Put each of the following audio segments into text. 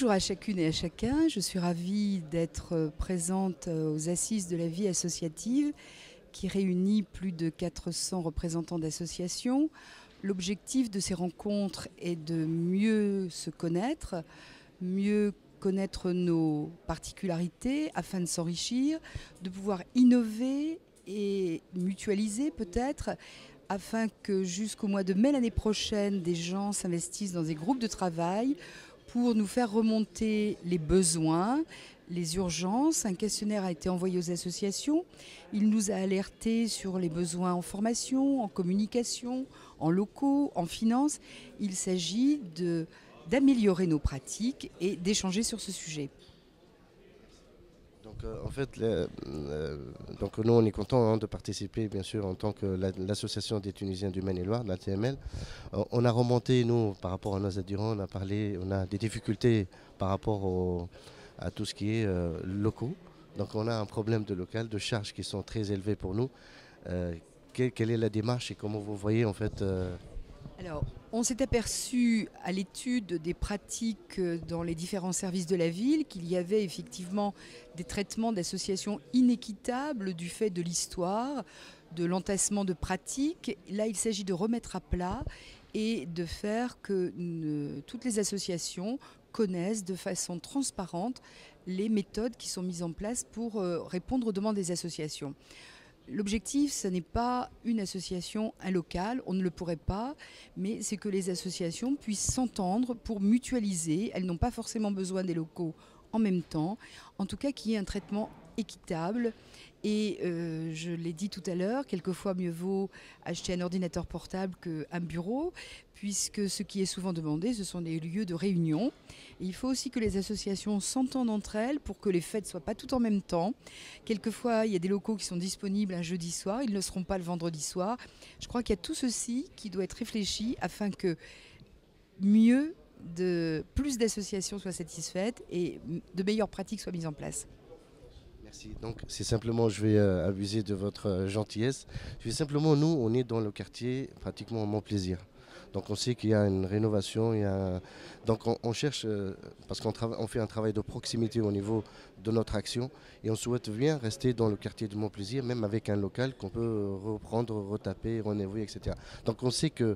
Bonjour à chacune et à chacun. Je suis ravie d'être présente aux Assises de la vie associative qui réunit plus de 400 représentants d'associations. L'objectif de ces rencontres est de mieux se connaître, mieux connaître nos particularités afin de s'enrichir, de pouvoir innover et mutualiser peut-être afin que jusqu'au mois de mai l'année prochaine, des gens s'investissent dans des groupes de travail pour nous faire remonter les besoins, les urgences. Un questionnaire a été envoyé aux associations. Il nous a alertés sur les besoins en formation, en communication, en locaux, en finances. Il s'agit d'améliorer nos pratiques et d'échanger sur ce sujet. Donc, en fait, donc nous, on est content de participer, bien sûr, en tant que l'association des Tunisiens du Maine-et-Loire, l'ATML. On a remonté, nous, par rapport à nos adhérents, on a parlé, on a des difficultés par rapport à tout ce qui est locaux. Donc, on a un problème de local, de charges qui sont très élevées pour nous. Quelle est la démarche et comment vous voyez, en fait Alors, on s'est aperçu à l'étude des pratiques dans les différents services de la ville qu'il y avait effectivement des traitements d'associations inéquitables du fait de l'histoire, de l'entassement de pratiques. Là, il s'agit de remettre à plat et de faire que toutes les associations connaissent de façon transparente les méthodes qui sont mises en place pour répondre aux demandes des associations. L'objectif, ce n'est pas une association, un local, on ne le pourrait pas, mais c'est que les associations puissent s'entendre pour mutualiser. Elles n'ont pas forcément besoin des locaux en même temps. En tout cas, qu'il y ait un traitement équitable. Et je l'ai dit tout à l'heure, quelquefois mieux vaut acheter un ordinateur portable qu'un bureau, puisque ce qui est souvent demandé, ce sont des lieux de réunion. Et il faut aussi que les associations s'entendent entre elles pour que les fêtes ne soient pas toutes en même temps. Quelquefois, il y a des locaux qui sont disponibles un jeudi soir, ils ne le seront pas le vendredi soir. Je crois qu'il y a tout ceci qui doit être réfléchi afin que plus d'associations soient satisfaites et de meilleures pratiques soient mises en place. Merci. Donc, c'est simplement, je vais abuser de votre gentillesse. Je vais simplement, nous, on est dans le quartier pratiquement Montplaisir. Donc, on sait qu'il y a une rénovation. Donc, on cherche, parce on fait un travail de proximité au niveau de notre action. Et on souhaite bien rester dans le quartier de Montplaisir, même avec un local qu'on peut reprendre, retaper, renouveler, etc. Donc, on sait que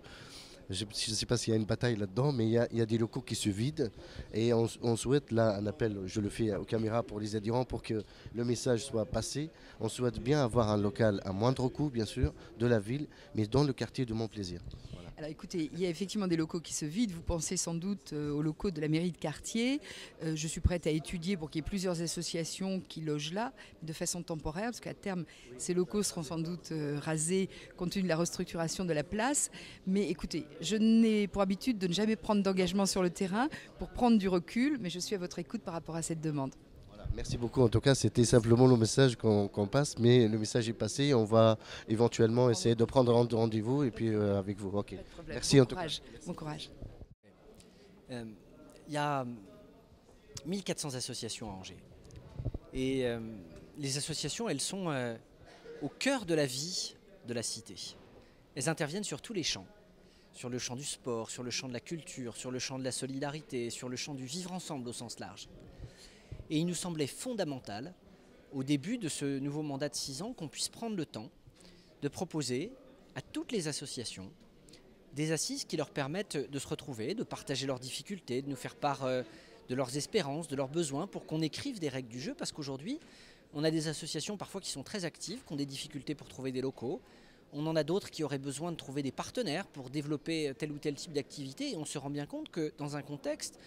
je ne sais pas s'il y a une bataille là-dedans, mais il y a des locaux qui se vident et on souhaite, là, un appel, je le fais aux caméras pour les adhérents pour que le message soit passé. On souhaite bien avoir un local à moindre coût, bien sûr, de la ville, mais dans le quartier de Montplaisir. Voilà. Alors écoutez, il y a effectivement des locaux qui se vident. Vous pensez sans doute aux locaux de la mairie de quartier. Je suis prête à étudier pour qu'il y ait plusieurs associations qui logent là, de façon temporaire, parce qu'à terme, ces locaux seront sans doute rasés compte tenu de la restructuration de la place. Mais écoutez, je n'ai pour habitude de ne jamais prendre d'engagement sur le terrain pour prendre du recul, mais je suis à votre écoute par rapport à cette demande. Merci beaucoup. En tout cas, c'était simplement le message qu'on passe, mais le message est passé. On va éventuellement essayer de prendre rendez-vous et puis avec vous. Ok. Merci Bon en tout cas. courage. Bon courage. Il y a 1400 associations à Angers. Et les associations, elles sont au cœur de la vie de la cité. Elles interviennent sur tous les champs. Sur le champ du sport, sur le champ de la culture, sur le champ de la solidarité, sur le champ du vivre ensemble au sens large. Et il nous semblait fondamental, au début de ce nouveau mandat de 6 ans, qu'on puisse prendre le temps de proposer à toutes les associations des assises qui leur permettent de se retrouver, de partager leurs difficultés, de nous faire part de leurs espérances, de leurs besoins, pour qu'on écrive des règles du jeu, parce qu'aujourd'hui, on a des associations parfois qui sont très actives, qui ont des difficultés pour trouver des locaux. On en a d'autres qui auraient besoin de trouver des partenaires pour développer tel ou tel type d'activité. Et on se rend bien compte que dans un contexte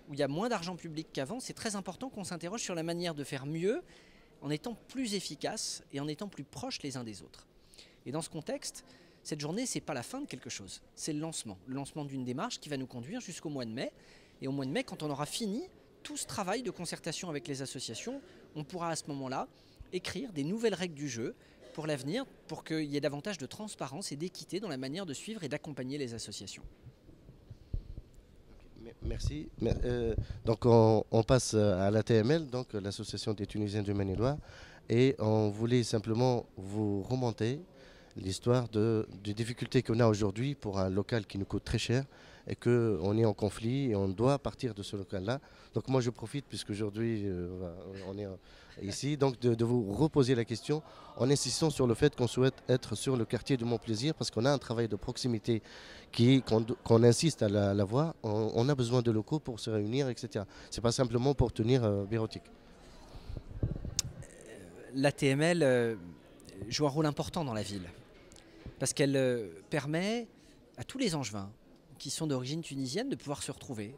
où il y a moins d'argent public qu'avant, c'est très important qu'on s'interroge sur la manière de faire mieux en étant plus efficace et en étant plus proches les uns des autres. Et dans ce contexte, cette journée, ce n'est pas la fin de quelque chose, c'est le lancement d'une démarche qui va nous conduire jusqu'au mois de mai. Et au mois de mai, quand on aura fini tout ce travail de concertation avec les associations, on pourra à ce moment-là écrire des nouvelles règles du jeu pour l'avenir, pour qu'il y ait davantage de transparence et d'équité dans la manière de suivre et d'accompagner les associations. Merci. Donc on passe à l'ATML, donc l'association des Tunisiens du Maine-et-Loire, et on voulait simplement vous remonter l'histoire des difficultés qu'on a aujourd'hui pour un local qui nous coûte très cher et qu'on est en conflit et on doit partir de ce local-là. Donc moi je profite, puisqu'aujourd'hui on est ici, donc de vous reposer la question en insistant sur le fait qu'on souhaite être sur le quartier de Montplaisir, parce qu'on a un travail de proximité qu'on insiste à l'avoir. On a besoin de locaux pour se réunir, etc. C'est pas simplement pour tenir bureautique. L'ATML joue un rôle important dans la ville, parce qu'elle permet à tous les Angevins qui sont d'origine tunisienne de pouvoir se retrouver,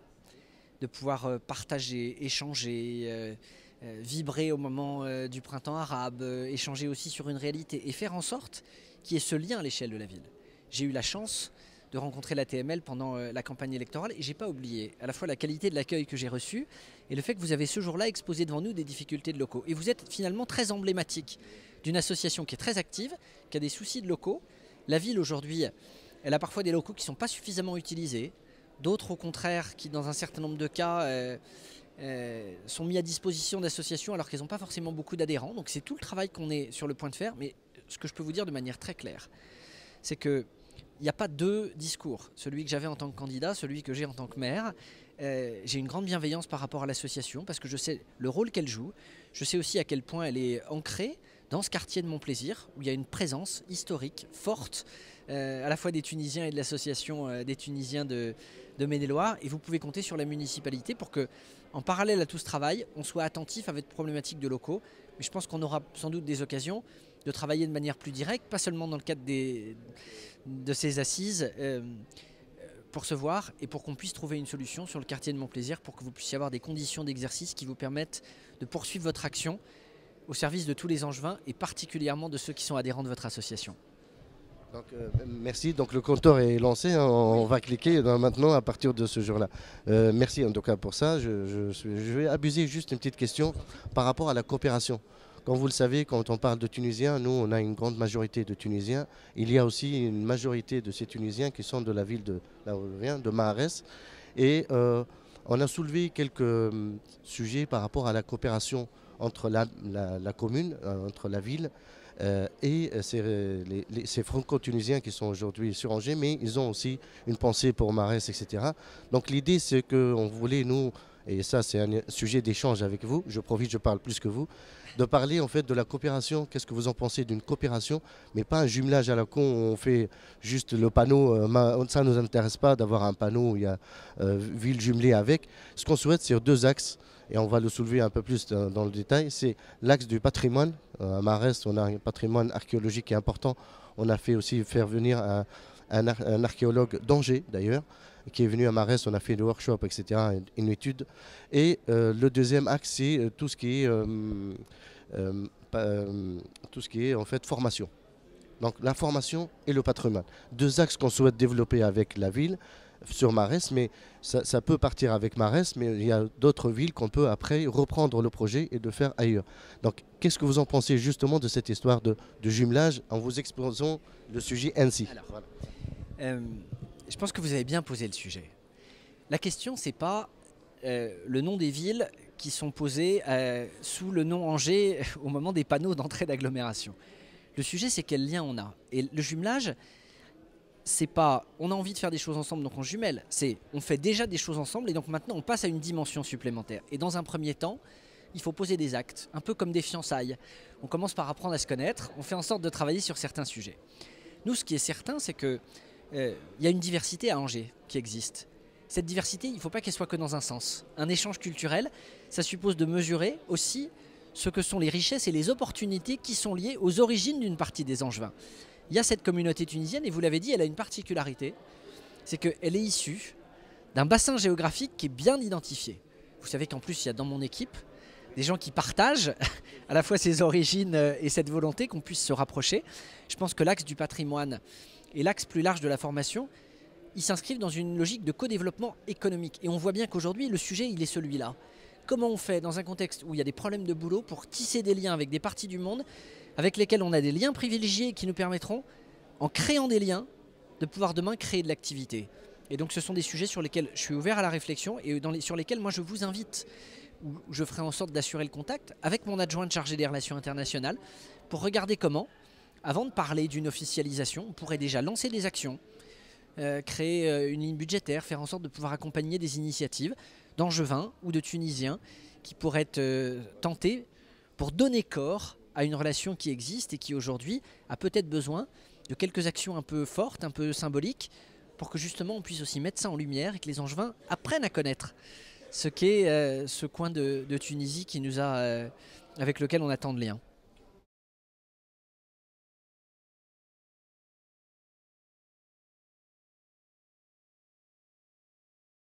de pouvoir partager, échanger, vibrer au moment du printemps arabe, échanger aussi sur une réalité et faire en sorte qu'il y ait ce lien à l'échelle de la ville. J'ai eu la chance de rencontrer l'ATML pendant la campagne électorale et je n'ai pas oublié à la fois la qualité de l'accueil que j'ai reçu et le fait que vous avez ce jour-là exposé devant nous des difficultés de locaux. Et vous êtes finalement très emblématique d'une association qui est très active, qui a des soucis de locaux. La ville aujourd'hui, elle a parfois des locaux qui ne sont pas suffisamment utilisés, d'autres au contraire qui dans un certain nombre de cas sont mis à disposition d'associations alors qu'elles n'ont pas forcément beaucoup d'adhérents. Donc c'est tout le travail qu'on est sur le point de faire, mais ce que je peux vous dire de manière très claire, c'est qu'il n'y a pas deux discours, celui que j'avais en tant que candidat, celui que j'ai en tant que maire. J'ai une grande bienveillance par rapport à l'association parce que je sais le rôle qu'elle joue, je sais aussi à quel point elle est ancrée dans ce quartier de Montplaisir où il y a une présence historique forte à la fois des Tunisiens et de l'association des Tunisiens de Maine-et-Loire, et vous pouvez compter sur la municipalité pour que, en parallèle à tout ce travail, on soit attentif à votre problématique de locaux. Mais je pense qu'on aura sans doute des occasions de travailler de manière plus directe, pas seulement dans le cadre de ces assises, pour se voir et pour qu'on puisse trouver une solution sur le quartier de Montplaisir pour que vous puissiez avoir des conditions d'exercice qui vous permettent de poursuivre votre action au service de tous les Angevins et particulièrement de ceux qui sont adhérents de votre association. Donc, merci, donc le compteur est lancé, hein, on va cliquer maintenant à partir de ce jour-là. Merci en tout cas pour ça. Je vais abuser juste une petite question par rapport à la coopération. Comme vous le savez, quand on parle de Tunisiens, nous on a une grande majorité de Tunisiens. Il y a aussi une majorité de ces Tunisiens qui sont de la ville de, là où je viens, de Mahares. Et on a soulevé quelques sujets par rapport à la coopération entre la commune, entre la ville et ces franco-tunisiens qui sont aujourd'hui sur Angers, mais ils ont aussi une pensée pour Mahares, etc. Donc l'idée c'est qu'on voulait, nous, et ça c'est un sujet d'échange avec vous, je profite, je parle plus que vous, de parler en fait de la coopération. Qu'est-ce que vous en pensez d'une coopération, mais pas un jumelage à la con où on fait juste le panneau, ça ne nous intéresse pas d'avoir un panneau où il y a ville jumelée avec. Ce qu'on souhaite, c'est deux axes, et on va le soulever un peu plus dans le détail. C'est l'axe du patrimoine. À Mahares, on a un patrimoine archéologique qui est important. On a fait aussi faire venir un archéologue d'Angers d'ailleurs, qui est venu à Mahares, on a fait des workshops, etc., une étude. Et le deuxième axe, c'est tout ce qui est en fait formation. Donc la formation et le patrimoine. Deux axes qu'on souhaite développer avec la ville sur Mahares, mais ça peut partir avec Mahares, mais il y a d'autres villes qu'on peut après reprendre le projet et de faire ailleurs. Donc qu'est-ce que vous en pensez justement de cette histoire de jumelage en vous exposant le sujet ainsi? Alors, voilà. Je pense que vous avez bien posé le sujet. La question, c'est pas le nom des villes qui sont posées sous le nom Angers au moment des panneaux d'entrée d'agglomération. Le sujet, c'est quel lien on a. Et le jumelage, c'est pas on a envie de faire des choses ensemble, donc on jumelle. C'est on fait déjà des choses ensemble et donc maintenant on passe à une dimension supplémentaire. Et dans un premier temps, il faut poser des actes, un peu comme des fiançailles. On commence par apprendre à se connaître, on fait en sorte de travailler sur certains sujets. Nous, ce qui est certain, c'est que y a une diversité à Angers qui existe. Cette diversité, il ne faut pas qu'elle soit que dans un sens. Un échange culturel, ça suppose de mesurer aussi ce que sont les richesses et les opportunités qui sont liées aux origines d'une partie des Angevins. Il y a cette communauté tunisienne, et vous l'avez dit, elle a une particularité, c'est qu'elle est issue d'un bassin géographique qui est bien identifié. Vous savez qu'en plus, il y a dans mon équipe des gens qui partagent à la fois ces origines et cette volonté qu'on puisse se rapprocher. Je pense que l'axe du patrimoine et l'axe plus large de la formation, ils s'inscrivent dans une logique de co-développement économique. Et on voit bien qu'aujourd'hui, le sujet, il est celui-là. Comment on fait dans un contexte où il y a des problèmes de boulot pour tisser des liens avec des parties du monde avec lesquels on a des liens privilégiés qui nous permettront, en créant des liens, de pouvoir demain créer de l'activité. Et donc ce sont des sujets sur lesquels je suis ouvert à la réflexion et sur lesquels moi je vous invite, ou je ferai en sorte d'assurer le contact avec mon adjointe chargée des relations internationales pour regarder comment, avant de parler d'une officialisation, on pourrait déjà lancer des actions, créer une ligne budgétaire, faire en sorte de pouvoir accompagner des initiatives d'Angevins ou de Tunisiens qui pourraient être tentées pour donner corps à une relation qui existe et qui aujourd'hui a peut-être besoin de quelques actions un peu fortes, un peu symboliques, pour que justement on puisse aussi mettre ça en lumière et que les Angevins apprennent à connaître ce qu'est ce coin de Tunisie qui nous a, avec lequel on a tant de liens.